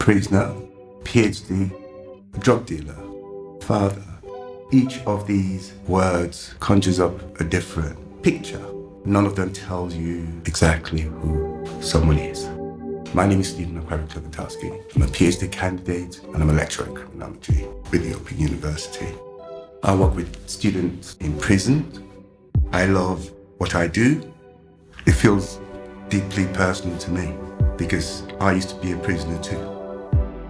prisoner, PhD, drug dealer, father. Each of these words conjures up a different picture. None of them tells you exactly who someone is. My name is Akpabio-Klementowski. I'm a PhD candidate and I'm a lecturer in criminology with the Open University. I work with students in prison. I love what I do. It feels deeply personal to me because I used to be a prisoner too.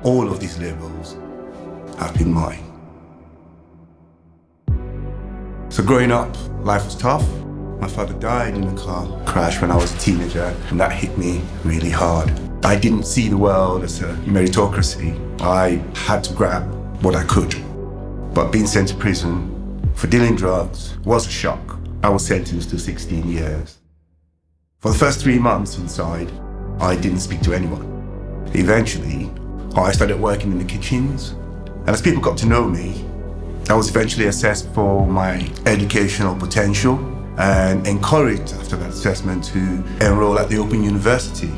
All of these labels have been mine. So growing up, life was tough. My father died in a car crash when I was a teenager, and that hit me really hard. I didn't see the world as a meritocracy. I had to grab what I could. But being sent to prison for dealing drugs was a shock. I was sentenced to 16 years. For the first 3 months inside, I didn't speak to anyone. Eventually, I started working in the kitchens, and as people got to know me, I was eventually assessed for my educational potential and encouraged after that assessment to enroll at the Open University.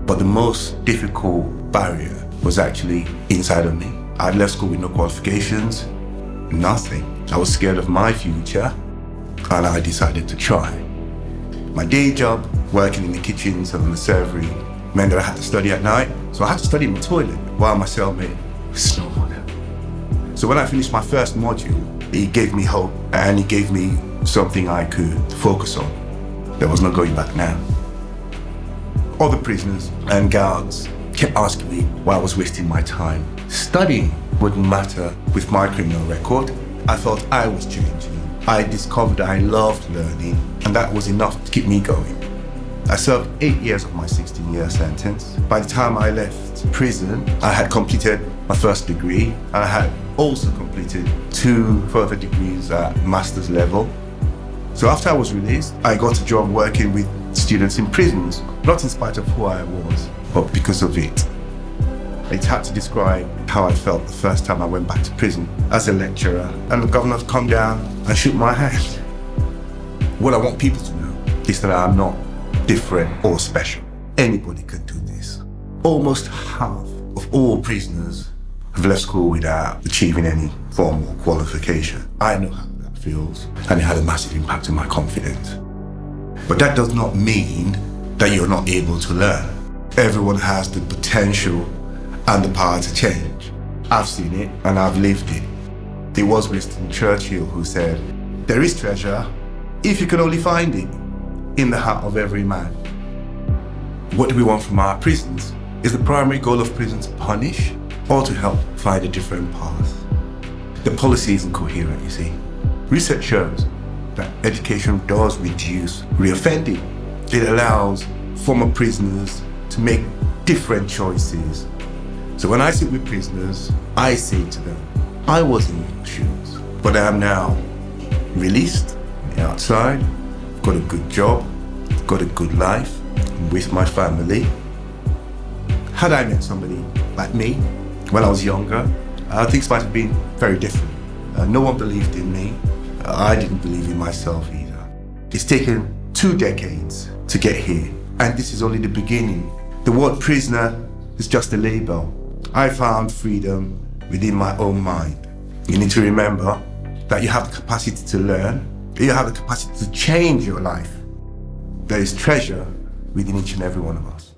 But the most difficult barrier was actually inside of me. I'd left school with no qualifications, nothing. I was scared of my future, and I decided to try. My day job, working in the kitchens and the servery, meant that I had to study at night, so I had to study in the toilet while my cellmate snored. So when I finished my first module, it gave me hope and it gave me something I could focus on. There was no going back now. Other prisoners and guards kept asking me why I was wasting my time. Studying wouldn't matter with my criminal record. I thought I was changing. I discovered I loved learning, and that was enough to keep me going. I served 8 years of my 16-year sentence. By the time I left prison, I had completed my first degree, and I had also completed 2 further degrees at master's level. So after I was released, I got a job working with students in prisons, not in spite of who I was, but because of it. It's hard to describe how I felt the first time I went back to prison as a lecturer, and the governor come down and shook my hand. What I want people to know is that I'm not different or special. Anybody could do this. Almost half of all prisoners have left school without achieving any formal qualification. I know how that feels, and it had a massive impact on my confidence. But that does not mean that you're not able to learn. Everyone has the potential and the power to change. I've seen it and I've lived it. It was Winston Churchill who said, "There is treasure if you can only find it in the heart of every man." What do we want from our prisons? Is the primary goal of prison to punish or to help find a different path? The policy isn't coherent, you see. Research shows that education does reduce reoffending. It allows former prisoners to make different choices. So when I sit with prisoners, I say to them, I was in your shoes, but I am now released outside, got a good job, got a good life, I'm with my family. Had I met somebody like me when I was younger, things might have been very different. No one believed in me. I didn't believe in myself either. It's taken 2 decades to get here, and this is only the beginning. The word prisoner is just a label. I found freedom within my own mind. You need to remember that you have the capacity to learn, you have the capacity to change your life. There is treasure within each and every one of us.